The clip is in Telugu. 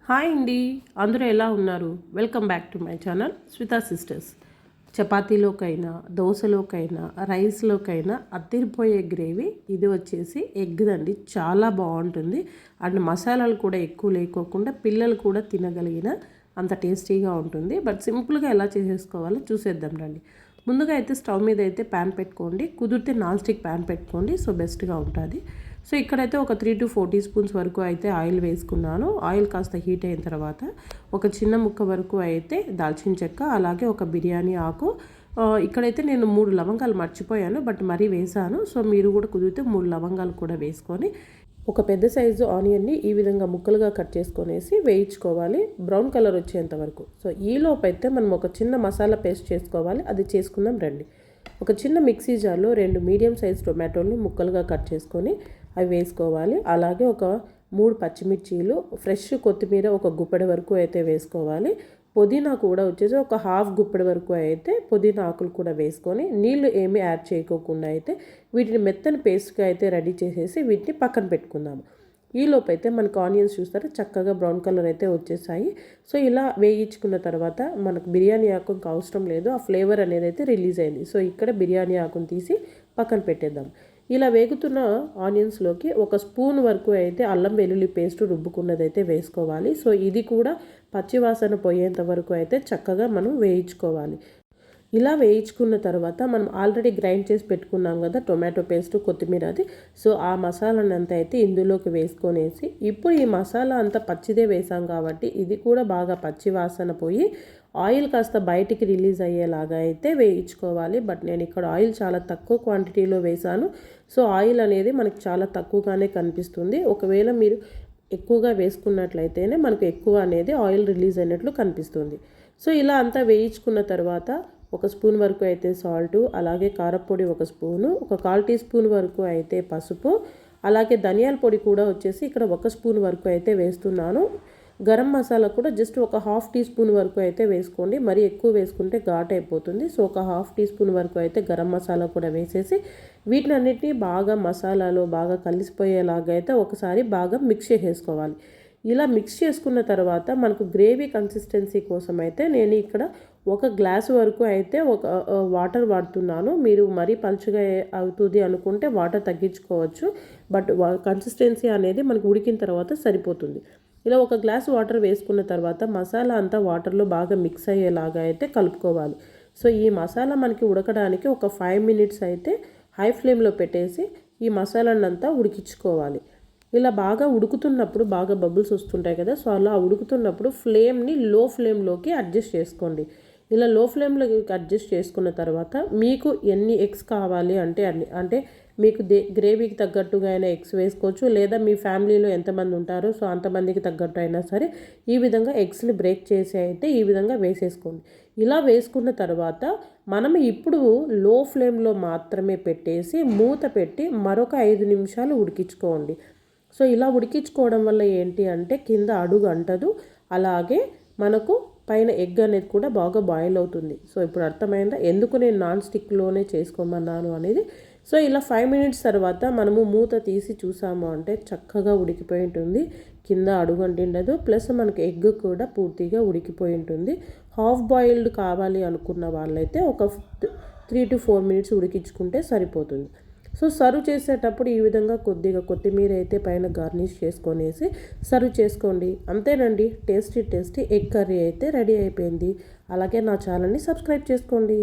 హాయ్ అండి, అందరూ ఎలా ఉన్నారు? Welcome back to my channel Svitha sisters. చపాతీలోకైనా, దోశలోకైనా, రైస్లోకైనా అద్దిరిపోయే గ్రేవీ ఇది వచ్చేసి ఎగ్దండి. చాలా బాగుంటుంది అండ్ మసాలాలు కూడా ఎక్కువ లేకోకుండా పిల్లలు కూడా తినగలిగిన అంత టేస్టీగా ఉంటుంది. బట్ సింపుల్గా ఎలా చేసేసుకోవాలో చూసేద్దాం రండి. ముందుగా అయితే స్టవ్ మీద అయితే ప్యాన్ పెట్టుకోండి. కుదిరితే నాన్ స్టిక్ ప్యాన్ పెట్టుకోండి, సో బెస్ట్గా ఉంటుంది. సో ఇక్కడైతే ఒక 3 to 4 టీ స్పూన్స్ వరకు అయితే ఆయిల్ వేసుకున్నాను. ఆయిల్ కాస్త హీట్ అయిన తర్వాత ఒక చిన్న ముక్క వరకు అయితే దాల్చిన చెక్క, అలాగే ఒక బిర్యానీ ఆకు, ఇక్కడైతే నేను 3 లవంగాలు మర్చిపోయాను, బట్ మరీ వేసాను. సో మీరు కూడా కుదిరితే 3 లవంగాలు కూడా వేసుకొని ఒక పెద్ద సైజు ఆనియన్ని ఈ విధంగా ముక్కలుగా కట్ చేసుకొనేసి వేయించుకోవాలి బ్రౌన్ కలర్ వచ్చేంత వరకు. సో ఈలోపైతే మనం ఒక చిన్న మసాలా పేస్ట్ చేసుకోవాలి, అది చేసుకుందాం రండి. ఒక చిన్న మిక్సీ జార్లో 2 మీడియం సైజ్ టొమాటోల్ని ముక్కలుగా కట్ చేసుకొని అవి వేసుకోవాలి. అలాగే ఒక 3 పచ్చిమిర్చీలు, ఫ్రెష్ కొత్తిమీర ఒక గుప్పెడు వరకు అయితే వేసుకోవాలి. పుదీనా కూడా వచ్చేసి ఒక హాఫ్ గుప్పెడు వరకు అయితే పుదీనా ఆకులు కూడా వేసుకొని నీళ్లు ఏమీ యాడ్ చేయకోకుండా అయితే వీటిని మెత్తని పేస్ట్గా అయితే రెడీ చేసేసి వీటిని పక్కన పెట్టుకుందాము. ఈలోపు అయితే మనకు ఆనియన్స్ చూస్తారా చక్కగా బ్రౌన్ కలర్ అయితే వచ్చేసాయి. సో ఇలా వేయించుకున్న తర్వాత మనకు బిర్యానీ ఆకుకి అవసరం లేదు, ఆ ఫ్లేవర్ అనేది అయితే రిలీజ్ అయింది. సో ఇక్కడ బిర్యానీ ఆకుని తీసి పక్కన పెట్టేద్దాం. ఇలా వేగుతున్న ఆనియన్స్లోకి ఒక స్పూన్ వరకు అయితే అల్లం వెల్లుల్లి పేస్ట్ రుబ్బుకున్నదైతే వేసుకోవాలి. సో ఇది కూడా పచ్చివాసన పోయేంత వరకు అయితే చక్కగా మనం వేయించుకోవాలి. ఇలా వేయించుకున్న తర్వాత మనం ఆల్రెడీ గ్రైండ్ చేసి పెట్టుకున్నాం కదా టొమాటో పేస్ట్, కొత్తిమీర అది. సో ఆ మసాలాని అంతా అయితే ఇందులోకి వేసుకొనేసి ఇప్పుడు ఈ మసాలా అంతా పచ్చిదే వేసాం కాబట్టి ఇది కూడా బాగా పచ్చి వాసన పోయి ఆయిల్ కాస్త బయటికి రిలీజ్ అయ్యేలాగా అయితే వేయించుకోవాలి. బట్ నేను ఇక్కడ ఆయిల్ చాలా తక్కువ క్వాంటిటీలో వేసాను. సో ఆయిల్ అనేది మనకి చాలా తక్కువగానే కనిపిస్తుంది. ఒకవేళ మీరు ఎక్కువగా వేసుకున్నట్లయితేనే మనకు ఎక్కువ అనేది ఆయిల్ రిలీజ్ అయినట్లు కనిపిస్తుంది. సో ఇలా అంతా వేయించుకున్న తర్వాత ఒక స్పూన్ వరకు అయితే సాల్టు, అలాగే కారపొడి ఒక స్పూను, ఒక 1/4 టీ స్పూన్ వరకు అయితే పసుపు, అలాగే ధనియాల పొడి కూడా వచ్చేసి ఇక్కడ 1 స్పూన్ వరకు అయితే వేస్తున్నాను. గరం మసాలా కూడా జస్ట్ ఒక 1/2 టీ స్పూన్ వరకు అయితే వేసుకోండి, మరి ఎక్కువ వేసుకుంటే ఘాట్ అయిపోతుంది. సో ఒక 1/2 టీ స్పూన్ వరకు అయితే గరం మసాలా కూడా వేసేసి వీటినన్నిటినీ బాగా మసాలాలో బాగా కలిసిపోయేలాగా అయితే ఒకసారి బాగా మిక్స్ చేసేసుకోవాలి. ఇలా మిక్స్ చేసుకున్న తర్వాత మనకు గ్రేవీ కన్సిస్టెన్సీ కోసం అయితే నేను ఇక్కడ 1 గ్లాసు వరకు అయితే వాటర్ వాడుతున్నాను. మీరు మరీ పలుచగా అవుతుంది అనుకుంటే వాటర్ తగ్గించుకోవచ్చు, బట్ కన్సిస్టెన్సీ అనేది మనకు ఉడికిన తర్వాత సరిపోతుంది. ఇలా 1 గ్లాస్ వాటర్ వేసుకున్న తర్వాత మసాలా అంతా వాటర్లో బాగా మిక్స్ అయ్యేలాగా అయితే కలుపుకోవాలి. సో ఈ మసాలా మనకి ఉడకడానికి ఒక 5 మినిట్స్ అయితే హై ఫ్లేమ్లో పెట్టేసి ఈ మసాలానంతా ఉడికించుకోవాలి. ఇలా బాగా ఉడుకుతున్నప్పుడు బాగా బబుల్స్ వస్తుంటాయి కదా, సో అలా ఉడుకుతున్నప్పుడు ఫ్లేమ్ని లో ఫ్లేమ్లోకి అడ్జస్ట్ చేసుకోండి. ఇలా లో ఫ్లేమ్లోకి అడ్జస్ట్ చేసుకున్న తర్వాత మీకు ఎన్ని ఎగ్స్ కావాలి అంటే అంటే మీకు గ్రేవీకి తగ్గట్టుగా అయినా ఎగ్స్ వేసుకోవచ్చు, లేదా మీ ఫ్యామిలీలో ఎంతమంది ఉంటారో సో అంతమందికి తగ్గట్టు అయినా సరే ఈ విధంగా ఎగ్స్ని బ్రేక్ చేసి అయితే ఈ విధంగా వేసేసుకోండి. ఇలా వేసుకున్న తర్వాత మనం ఇప్పుడు లో ఫ్లేమ్లో మాత్రమే పెట్టేసి మూత పెట్టి మరొక 5 నిమిషాలు ఉడికించుకోండి. సో ఇలా ఉడికించుకోవడం వల్ల ఏంటి అంటే కింద అడుగు అంటదు, అలాగే మనకు పైన ఎగ్ అనేది కూడా బాగా బాయిల్ అవుతుంది. సో ఇప్పుడు అర్థమైందా ఎందుకు నేను నాన్ స్టిక్లోనే చేసుకోమన్నాను అనేది. సో ఇలా 5 మినిట్స్ తర్వాత మనము మూత తీసి చూసాము అంటే చక్కగా ఉడికిపోయి ఉంటుంది, కింద అడుగు అంటిండదు, ప్లస్ మనకి ఎగ్ కూడా పూర్తిగా ఉడికిపోయి ఉంటుంది. హాఫ్ బాయిల్డ్ కావాలి అనుకున్న వాళ్ళైతే ఒక 3 to 4 మినిట్స్ ఉడికించుకుంటే సరిపోతుంది. సో సర్వ్ చేసేటప్పుడు ఈ విధంగా కొద్దిగా కొత్తిమీర అయితే పైన గార్నిష్ చేసుకొనేసి సర్వ్ చేసుకోండి. అంతేనండి, టేస్టీ ఎగ్ కర్రీ అయితే రెడీ అయిపోయింది. అలాగే నా ఛానల్ని సబ్స్క్రైబ్ చేసుకోండి.